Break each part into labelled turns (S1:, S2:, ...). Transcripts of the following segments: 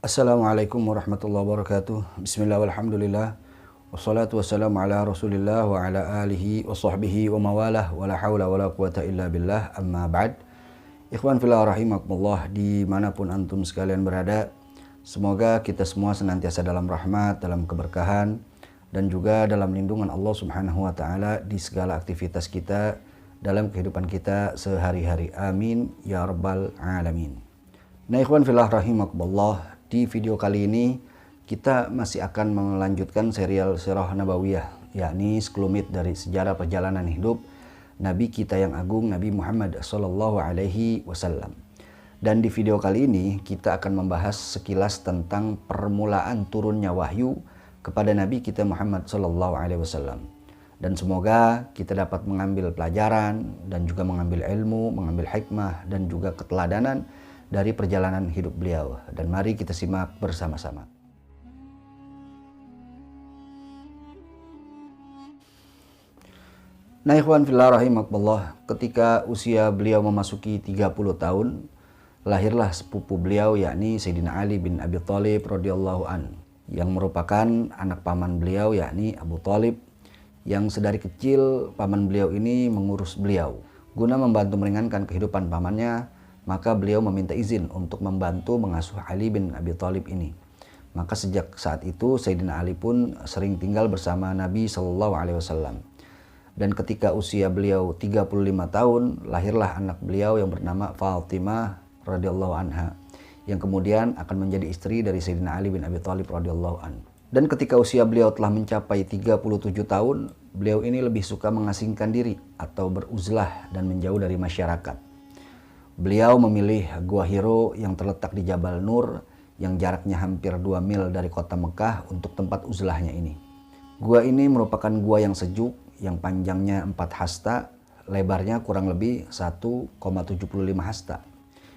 S1: Assalamualaikum warahmatullahi wabarakatuh. Bismillah walhamdulillah. Wassalatu wassalamu ala rasulillah wa ala alihi wa sahbihi wa mawalah. Wa la hawla wa la quwata illa billah, amma ba'd. Ikhwan fillah rahimakumullah, dimanapun antum sekalian berada, semoga kita semua senantiasa dalam rahmat, dalam keberkahan, dan juga dalam lindungan Allah subhanahu wa ta'ala di segala aktivitas kita, dalam kehidupan kita sehari-hari. Amin ya rabbal alamin. Nah ikhwan fillah rahimakumullah, di video kali ini kita masih akan melanjutkan serial Sirah Nabawiyah, yakni sekelumit dari sejarah perjalanan hidup Nabi kita yang agung, Nabi Muhammad Sallallahu Alaihi Wasallam. Dan di video kali ini kita akan membahas sekilas tentang permulaan turunnya wahyu kepada Nabi kita Muhammad Sallallahu Alaihi Wasallam. Dan semoga kita dapat mengambil pelajaran dan juga mengambil ilmu, mengambil hikmah dan juga keteladanan dari perjalanan hidup beliau. Dan mari kita simak bersama-sama. Nah ikhwan fillah rahimakumullah, ketika usia beliau memasuki 30 tahun, lahirlah sepupu beliau, yakni Sayyidina Ali bin Abi Thalib radhiyallahu an, yang merupakan anak paman beliau, yakni Abu Thalib, yang sedari kecil paman beliau ini mengurus beliau. Guna membantu meringankan kehidupan pamannya, maka beliau meminta izin untuk membantu mengasuh Ali bin Abi Thalib ini. Maka sejak saat itu Sayyidina Ali pun sering tinggal bersama Nabi Sallallahu Alaihi Wasallam. Dan ketika usia beliau 35 tahun, lahirlah anak beliau yang bernama Fatimah radhiyallahu anha, yang kemudian akan menjadi istri dari Sayyidina Ali bin Abi Thalib radhiyallahu an. Dan ketika usia beliau telah mencapai 37 tahun, beliau ini lebih suka mengasingkan diri atau beruzlah dan menjauh dari masyarakat. Beliau memilih Gua Hiro yang terletak di Jabal Nur yang jaraknya hampir 2 mil dari kota Mekah untuk tempat uzlahnya ini. Gua ini merupakan gua yang sejuk, yang panjangnya 4 hasta, lebarnya kurang lebih 1,75 hasta.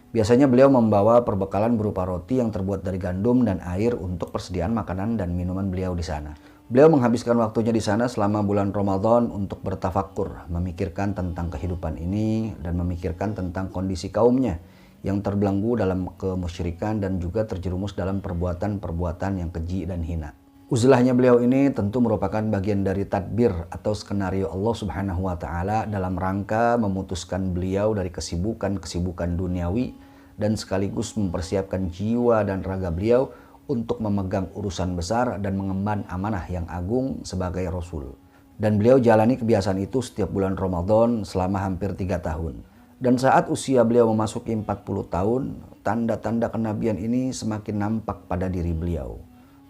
S1: Biasanya beliau membawa perbekalan berupa roti yang terbuat dari gandum dan air untuk persediaan makanan dan minuman beliau di sana. Beliau menghabiskan waktunya di sana selama bulan Ramadan untuk bertafakkur, memikirkan tentang kehidupan ini dan memikirkan tentang kondisi kaumnya yang terbelenggu dalam kemusyrikan dan juga terjerumus dalam perbuatan-perbuatan yang keji dan hina. Uzlahnya beliau ini tentu merupakan bagian dari tadbir atau skenario Allah Subhanahu wa taala dalam rangka memutuskan beliau dari kesibukan-kesibukan duniawi dan sekaligus mempersiapkan jiwa dan raga beliau untuk memegang urusan besar dan mengemban amanah yang agung sebagai Rasul. Dan beliau jalani kebiasaan itu setiap bulan Ramadan selama hampir 3 tahun. Dan saat usia beliau memasuki 40 tahun, tanda-tanda kenabian ini semakin nampak pada diri beliau.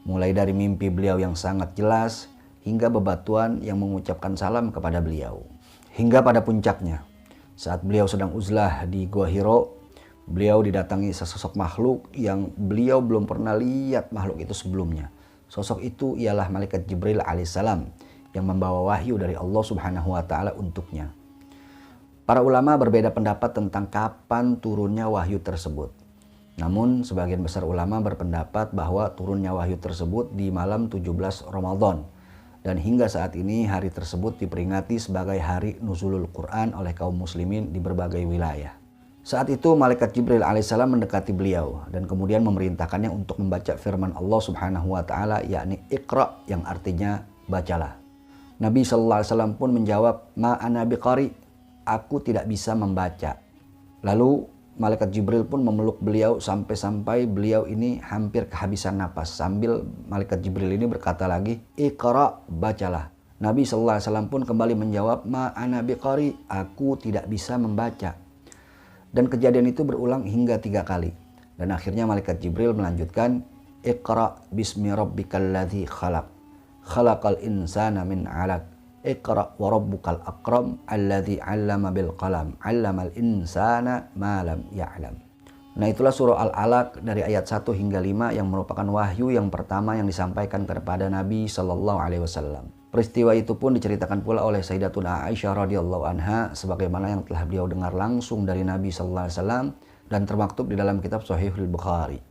S1: Mulai dari mimpi beliau yang sangat jelas, hingga bebatuan yang mengucapkan salam kepada beliau. Hingga pada puncaknya, saat beliau sedang uzlah di Gua Hiro, beliau didatangi sesosok makhluk yang beliau belum pernah lihat makhluk itu sebelumnya. Sosok itu ialah malaikat Jibril alaihissalam yang membawa wahyu dari Allah Subhanahu wa taala untuknya. Para ulama berbeda pendapat tentang kapan turunnya wahyu tersebut. Namun sebagian besar ulama berpendapat bahwa turunnya wahyu tersebut di malam 17 Ramadan. Dan hingga saat ini hari tersebut diperingati sebagai hari nuzulul Quran oleh kaum muslimin di berbagai wilayah. Saat itu malaikat Jibril alaihissalam mendekati beliau dan kemudian memerintahkannya untuk membaca firman Allah Subhanahu wa taala, yakni Iqra, yang artinya bacalah. Nabi sallallahu alaihi wasallam pun menjawab, "Ma ana biqari," aku tidak bisa membaca. Lalu malaikat Jibril pun memeluk beliau sampai-sampai beliau ini hampir kehabisan napas, sambil malaikat Jibril ini berkata lagi, "Iqra," bacalah. Nabi sallallahu alaihi wasallam pun kembali menjawab, "Ma ana biqari," aku tidak bisa membaca. Dan kejadian itu berulang hingga 3 kali. Dan akhirnya malaikat Jibril melanjutkan, "Iqra bismi rabbikal ladzi khalaq. Khalaqal insana min 'alaq. Iqra wa rabbukal akram alladzi 'allama bil qalam. 'Allamal insana ma lam ya'lam." Nah itulah surah Al-Alaq dari ayat 1 hingga 5 yang merupakan wahyu yang pertama yang disampaikan kepada Nabi Sallallahu Alaihi Wasallam. Peristiwa itu pun diceritakan pula oleh Sayyidatuna Aisyah radhiyallahu anha sebagaimana yang telah beliau dengar langsung dari Nabi sallallahu alaihi wasallam dan termaktub di dalam kitab Sahihul Bukhari.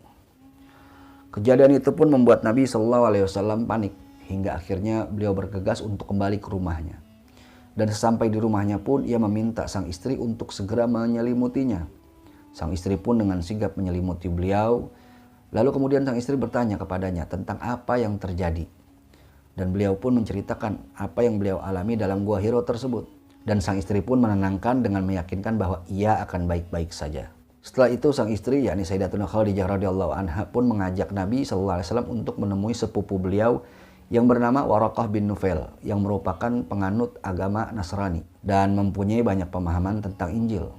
S1: Kejadian itu pun membuat Nabi sallallahu alaihi wasallam panik hingga akhirnya beliau bergegas untuk kembali ke rumahnya. Dan sesampai di rumahnya pun ia meminta sang istri untuk segera menyelimutinya. Sang istri pun dengan sigap menyelimuti beliau. Lalu kemudian sang istri bertanya kepadanya tentang apa yang terjadi. Dan beliau pun menceritakan apa yang beliau alami dalam gua Hiro tersebut. Dan sang istri pun menenangkan dengan meyakinkan bahwa ia akan baik-baik saja. Setelah itu sang istri, yakni Sayyidatuna Khadijah radhiyallahu anha, pun mengajak Nabi SAW untuk menemui sepupu beliau yang bernama Waraqah bin Nufail, yang merupakan penganut agama Nasrani dan mempunyai banyak pemahaman tentang Injil.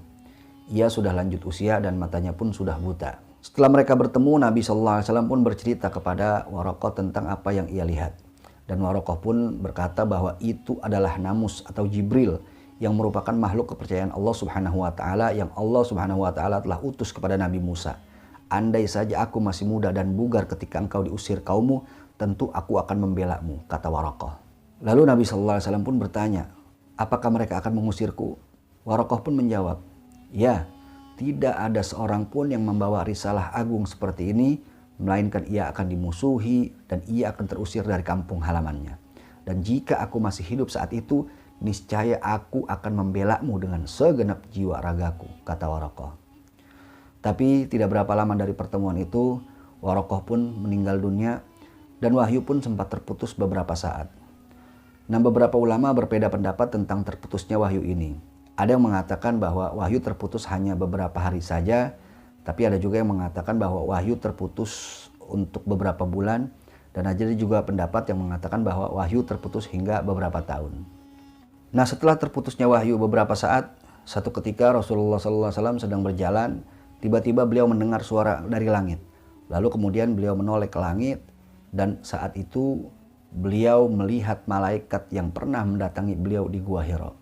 S1: Ia sudah lanjut usia dan matanya pun sudah buta. Setelah mereka bertemu, Nabi SAW pun bercerita kepada Waraqah tentang apa yang ia lihat. Dan Waraqah pun berkata bahwa itu adalah Namus atau Jibril, yang merupakan makhluk kepercayaan Allah Subhanahu wa taala yang Allah Subhanahu wa taala telah utus kepada Nabi Musa. Andai saja aku masih muda dan bugar ketika engkau diusir kaummu, tentu aku akan membelamu, kata Waraqah. Lalu Nabi SAW pun bertanya, apakah mereka akan mengusirku? Waraqah pun menjawab, ya, tidak ada seorang pun yang membawa risalah agung seperti ini, melainkan ia akan dimusuhi dan ia akan terusir dari kampung halamannya. Dan jika aku masih hidup saat itu, niscaya aku akan membelamu dengan segenap jiwa ragaku, kata Waraqah. Tapi tidak berapa lama dari pertemuan itu, Waraqah pun meninggal dunia dan wahyu pun sempat terputus beberapa saat. Nah, beberapa ulama berbeda pendapat tentang terputusnya wahyu ini. Ada yang mengatakan bahwa wahyu terputus hanya beberapa hari saja, tapi ada juga yang mengatakan bahwa wahyu terputus untuk beberapa bulan, dan ada juga pendapat yang mengatakan bahwa wahyu terputus hingga beberapa tahun. Nah, setelah terputusnya wahyu beberapa saat, satu ketika Rasulullah SAW sedang berjalan, tiba-tiba beliau mendengar suara dari langit. Lalu kemudian beliau menoleh ke langit, dan saat itu beliau melihat malaikat yang pernah mendatangi beliau di Gua Hiro.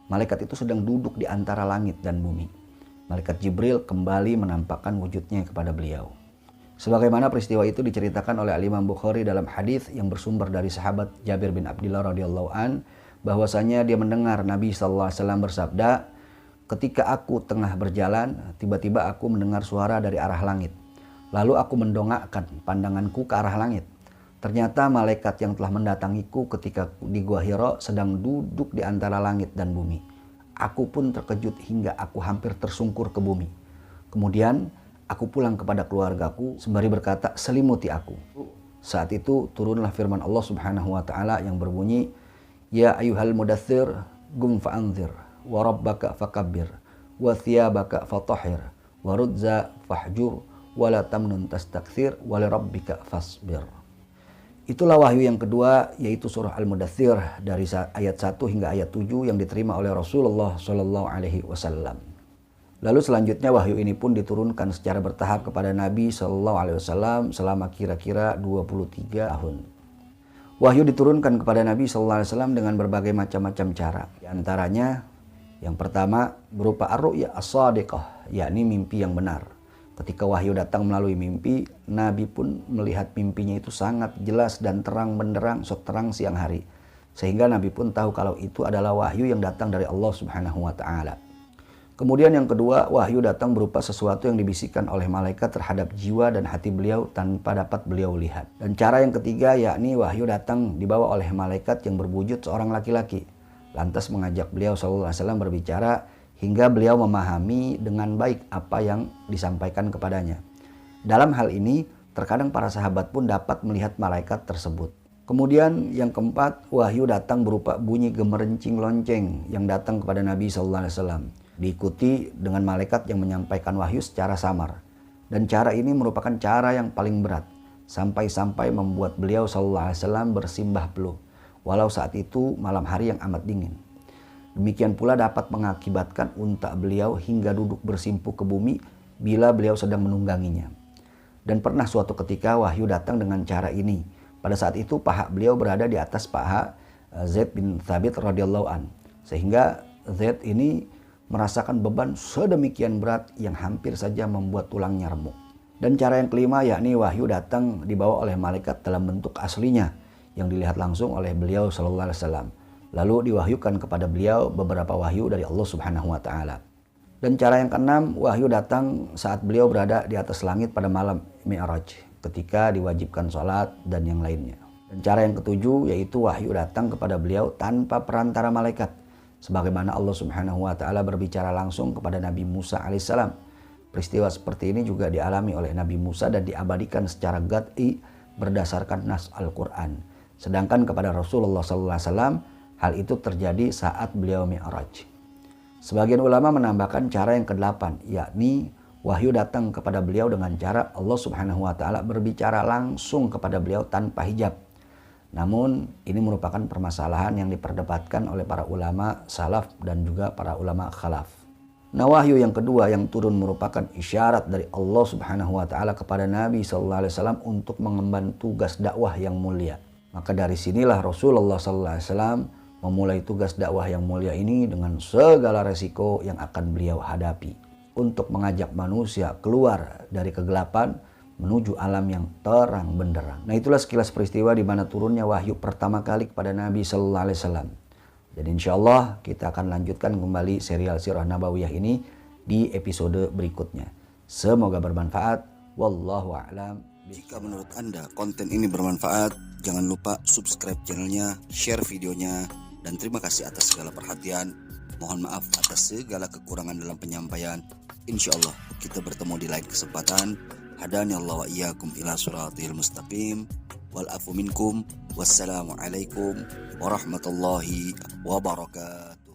S1: Malaikat itu sedang duduk di antara langit dan bumi. Malaikat Jibril kembali menampakkan wujudnya kepada beliau. Sebagaimana peristiwa itu diceritakan oleh Imam Bukhari dalam hadis yang bersumber dari sahabat Jabir bin Abdullah radhiyallahu an, bahwasanya dia mendengar Nabi SAW bersabda, ketika aku tengah berjalan, tiba-tiba aku mendengar suara dari arah langit. Lalu aku mendongakkan pandanganku ke arah langit. Ternyata malaikat yang telah mendatangiku ketika di Gua Hiro sedang duduk di antara langit dan bumi. Aku pun terkejut hingga aku hampir tersungkur ke bumi. Kemudian aku pulang kepada keluargaku sembari berkata, selimuti aku. Saat itu turunlah firman Allah Subhanahu wa taala yang berbunyi, ya ayyuhal mudaththir gum fa'anzir wa rabbaka fakabbir wa thiyabaka fatahhir wa rudza fahjur wa la tamnun tastakthir wa li rabbika fasbir. Itulah wahyu yang kedua, yaitu surah Al-Mudaththir dari ayat 1 hingga ayat 7 yang diterima oleh Rasulullah SAW. Lalu selanjutnya wahyu ini pun diturunkan secara bertahap kepada Nabi SAW selama kira-kira 23 tahun. Wahyu diturunkan kepada Nabi SAW dengan berbagai macam-macam cara. Di antaranya, yang pertama berupa ar-ru'ya as-shadiqah, yakni mimpi yang benar. Ketika wahyu datang melalui mimpi, Nabi pun melihat mimpinya itu sangat jelas dan terang benderang, seterang siang hari. Sehingga Nabi pun tahu kalau itu adalah wahyu yang datang dari Allah Subhanahu wa taala. Kemudian yang kedua, wahyu datang berupa sesuatu yang dibisikkan oleh malaikat terhadap jiwa dan hati beliau tanpa dapat beliau lihat. Dan cara yang ketiga, yakni wahyu datang dibawa oleh malaikat yang berwujud seorang laki-laki. Lantas mengajak beliau SAW berbicara hingga beliau memahami dengan baik apa yang disampaikan kepadanya. Dalam hal ini, terkadang para sahabat pun dapat melihat malaikat tersebut. Kemudian yang keempat, wahyu datang berupa bunyi gemerencing lonceng yang datang kepada Nabi SAW. Diikuti dengan malaikat yang menyampaikan wahyu secara samar. Dan cara ini merupakan cara yang paling berat, sampai-sampai membuat beliau SAW bersimbah peluh, walau saat itu malam hari yang amat dingin. Demikian pula dapat mengakibatkan unta beliau hingga duduk bersimpuh ke bumi bila beliau sedang menungganginya. Dan pernah suatu ketika wahyu datang dengan cara ini. Pada saat itu paha beliau berada di atas paha Zaid bin Thabit radhiyallahu an, sehingga Zaid ini merasakan beban sedemikian berat yang hampir saja membuat tulangnya remuk. Dan cara yang kelima, yakni wahyu datang dibawa oleh malaikat dalam bentuk aslinya yang dilihat langsung oleh beliau SAW. Lalu diwahyukan kepada beliau beberapa wahyu dari Allah Subhanahu wa taala. Dan cara yang keenam, wahyu datang saat beliau berada di atas langit pada malam Mi'raj ketika diwajibkan sholat dan yang lainnya. Dan cara yang ketujuh, yaitu wahyu datang kepada beliau tanpa perantara malaikat, sebagaimana Allah Subhanahu wa taala berbicara langsung kepada Nabi Musa alaihissalam. Peristiwa seperti ini juga dialami oleh Nabi Musa dan diabadikan secara qat'i berdasarkan nas Al-Qur'an. Sedangkan kepada Rasulullah SAW hal itu terjadi saat beliau Mi'raj. Sebagian ulama menambahkan cara yang ke-8, yakni wahyu datang kepada beliau dengan cara Allah Subhanahu wa taala berbicara langsung kepada beliau tanpa hijab. Namun ini merupakan permasalahan yang diperdebatkan oleh para ulama salaf dan juga para ulama khalaf. Nah, wahyu yang kedua yang turun merupakan isyarat dari Allah Subhanahu wa taala kepada Nabi sallallahu alaihi wasallam untuk mengemban tugas dakwah yang mulia. Maka dari sinilah Rasulullah sallallahu alaihi wasallam memulai tugas dakwah yang mulia ini dengan segala resiko yang akan beliau hadapi untuk mengajak manusia keluar dari kegelapan menuju alam yang terang benderang. Nah, itulah sekilas peristiwa di mana turunnya wahyu pertama kali kepada Nabi sallallahu alaihi wasallam. Dan insya Allah kita akan lanjutkan kembali serial Sirah Nabawiyah ini di episode berikutnya. Semoga bermanfaat. Wallahu a'lam.
S2: Jika menurut Anda konten ini bermanfaat, jangan lupa subscribe channelnya, share videonya, dan terima kasih atas segala perhatian. Mohon maaf atas segala kekurangan dalam penyampaian. Insya Allah kita bertemu di lain kesempatan. Hadani Allah wa iyyakum ila siratil mustaqim. Wal afu minkum. Wassalamualaikum warahmatullahi wabarakatuh.